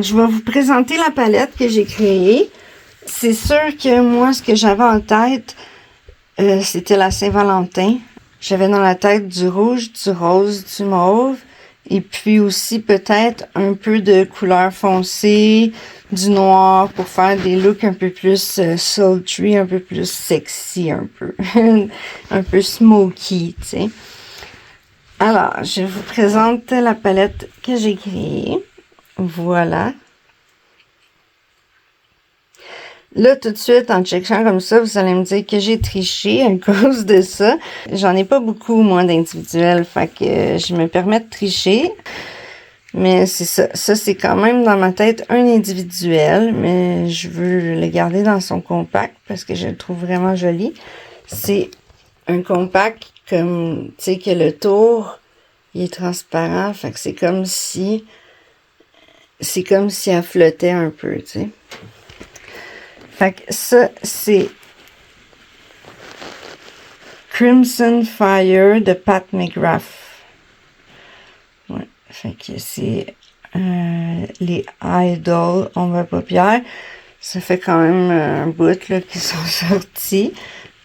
Je vais vous présenter la palette que j'ai créée. C'est sûr que moi, ce que j'avais en tête, c'était la Saint-Valentin. J'avais dans la tête du rouge, du rose, du mauve, et puis aussi peut-être un peu de couleur foncée, du noir pour faire des looks un peu plus sultry, un peu plus sexy, un peu, un peu smoky, tu sais. Alors, je vous présente la palette que j'ai créée. Voilà. Là, tout de suite, en checkant comme ça, vous allez me dire que j'ai triché à cause de ça. J'en ai pas beaucoup, moi, d'individuels, fait que je me permets de tricher. Mais c'est ça. Ça, c'est quand même dans ma tête un individuel, mais je veux le garder dans son compact parce que je le trouve vraiment joli. C'est un compact comme, tu sais, que le tour, il est transparent, fait que c'est comme si elle flottait un peu, tu sais. Fait que ça, c'est Crimson Fire de Pat McGrath. Ouais, fait que c'est les Idol ombre à paupières. Ça fait quand même un bout là qui sont sortis,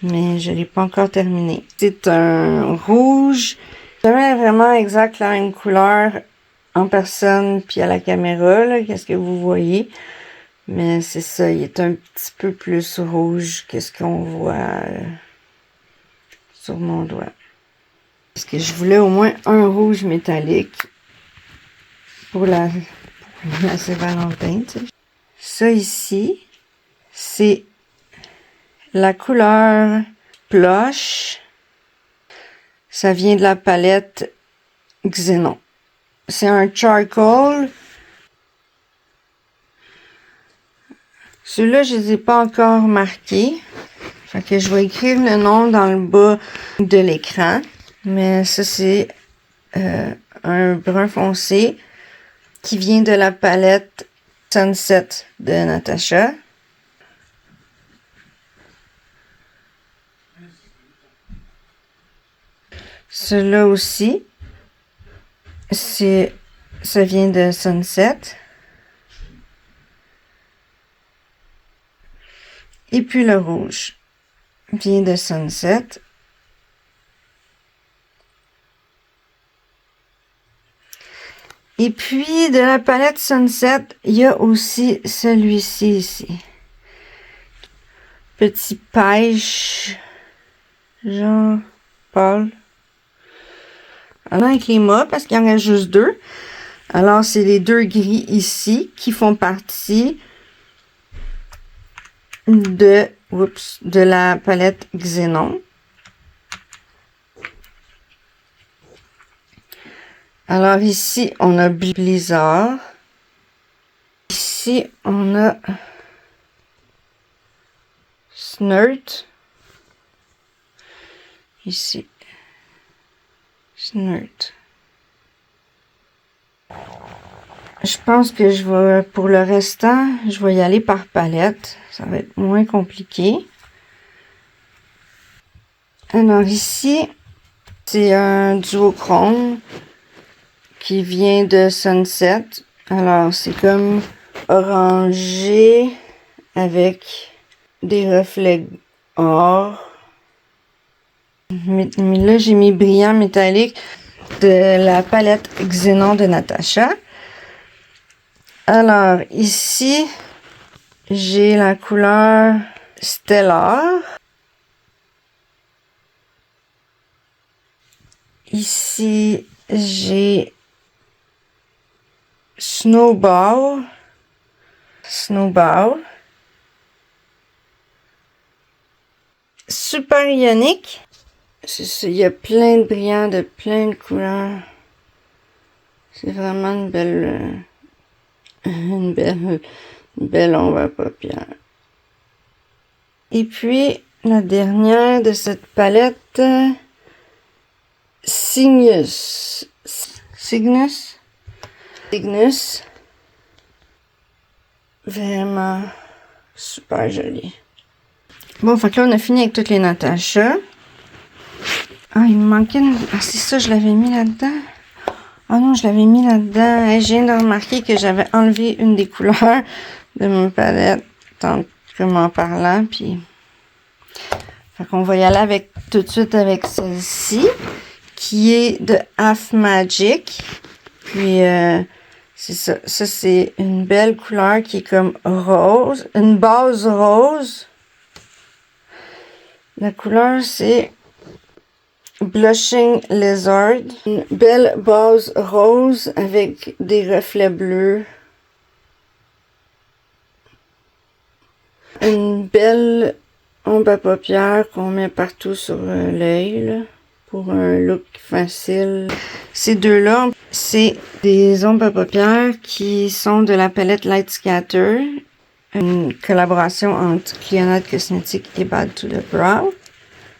mais je l'ai pas encore terminé. C'est un rouge, jamais vraiment exact la même couleur en personne puis à la caméra là, qu'est-ce que vous voyez. Mais c'est ça, il est un petit peu plus rouge que ce qu'on voit sur mon doigt. Parce que je voulais au moins un rouge métallique pour la Saint-Valentin, tu sais. Ça ici, c'est la couleur Blush. Ça vient de la palette Xenon. C'est un charcoal. Ceux-là, je les ai pas encore marqués. Fait que je vais écrire le nom dans le bas de l'écran. Mais ça, c'est un brun foncé qui vient de la palette Sunset de Natasha. Celui-là aussi, ça vient de Sunset. Et puis le rouge vient de Sunset. Et puis de la palette Sunset, il y a aussi celui-ci ici. Petit pêche, genre pâle. Alors avec les mâts, parce qu'il y en a juste deux. Alors c'est les deux gris ici qui font partie de la palette Xenon. Alors ici, on a Blizzard. Ici, on a Snurt. Ici, Snurt. Je pense que je vais, pour le restant, je vais y aller par palette. Ça va être moins compliqué. Alors ici, c'est un duochrome qui vient de Sunset. Alors, c'est comme orangé avec des reflets or. Mais là, j'ai mis brillant métallique de la palette Xenon de Natasha. Alors, ici, j'ai la couleur Stellar. Ici, j'ai Snowball. Super ionique. Il y a plein de brillants de plein de couleurs. C'est vraiment une belle ombre à paupières. Et puis, la dernière de cette palette, Cygnus. Vraiment super joli. Bon, fait que là, on a fini avec toutes les Natasha. Ah, il me manquait une... Ah, c'est ça, je l'avais mis là-dedans. Oh non, je l'avais mis là-dedans. Hey, je viens de remarquer que j'avais enlevé une des couleurs de ma palette comme en parlant. Puis, fait qu'on va y aller avec tout de suite avec celle-ci, qui est de Half Magic. Puis, c'est ça. Ça, c'est une belle couleur qui est comme rose. Une base rose. La couleur, c'est Blushing Lizard. Une belle base rose avec des reflets bleus. Une belle ombre à paupières qu'on met partout sur l'œil pour un look facile. Ces deux-là, c'est des ombres à paupières qui sont de la palette Light Scatter. Une collaboration entre Clionadde Cosmetics et Bad to the Brow.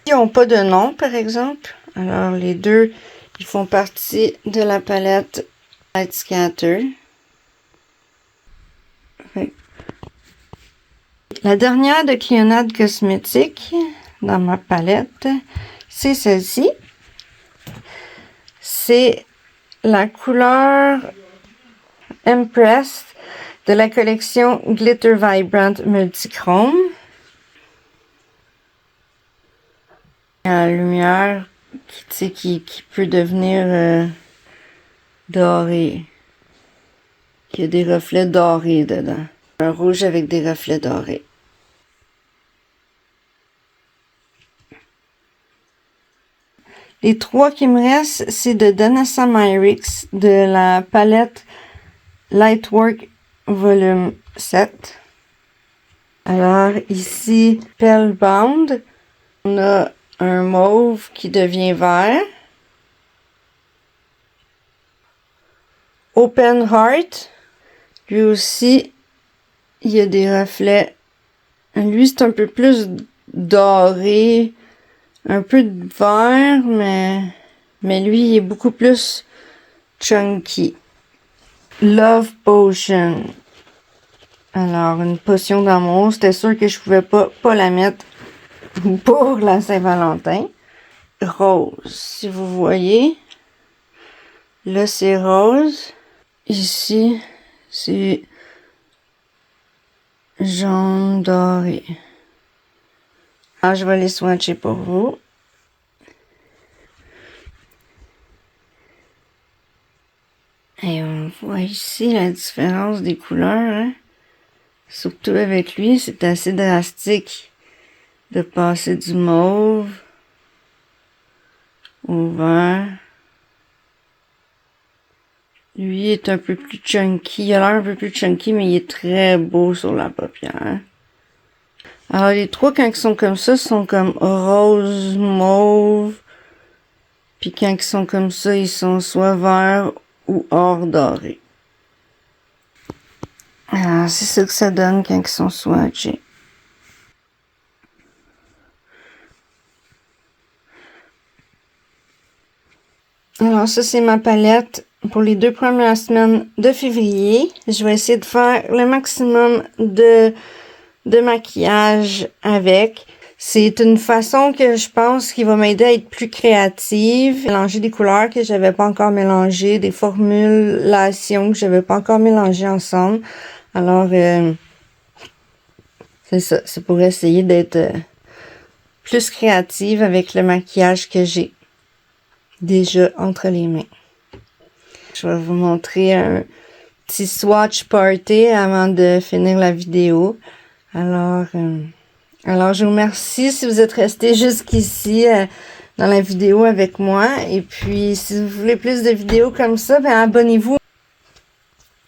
Ils n'ont pas de nom, par exemple. Alors, les deux, ils font partie de la palette Light Scatter. Okay. La dernière de Clionadde Cosmetics dans ma palette, c'est celle-ci. C'est la couleur Empress de la collection Glitter Vibrant Multichrome. La lumière qui peut devenir dorée. Il y a des reflets dorés dedans. Un rouge avec des reflets dorés. Les trois qui me restent, c'est de Danessa Myricks de la palette Lightwork Volume 7. Alors ici, Spellbound. On a un mauve qui devient vert. Open Heart. Lui aussi, il y a des reflets. Lui, c'est un peu plus doré. Un peu de vert, mais lui, il est beaucoup plus chunky. Love Potion. Alors, une potion d'amour. C'était sûr que je pouvais pas la mettre pour la Saint-Valentin. Rose, si vous voyez. Là, c'est rose. Ici, c'est jaune doré. Alors, je vais les swatcher pour vous. Et on voit ici la différence des couleurs. Hein? Surtout avec lui, c'est assez drastique de passer du mauve au vert. Lui est un peu plus chunky. Il a l'air un peu plus chunky, mais il est très beau sur la paupière. Alors, les trois, quand ils sont comme ça, sont comme rose, mauve. Puis quand ils sont comme ça, ils sont soit verts ou or doré. Alors, c'est ça que ça donne quand ils sont swatchés. Alors, ça, c'est ma palette pour les 2 premières semaines de février. Je vais essayer de faire le maximum de maquillage avec. C'est une façon que je pense qui va m'aider à être plus créative. Mélanger des couleurs que j'avais pas encore mélangées, des formulations que j'avais pas encore mélangées ensemble. Alors, c'est ça. C'est pour essayer d'être plus créative avec le maquillage que j'ai déjà entre les mains. Je vais vous montrer un petit swatch party avant de finir la vidéo. Alors, je vous remercie si vous êtes restés jusqu'ici dans la vidéo avec moi. Et puis, si vous voulez plus de vidéos comme ça, ben abonnez-vous.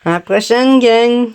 À la prochaine, gang!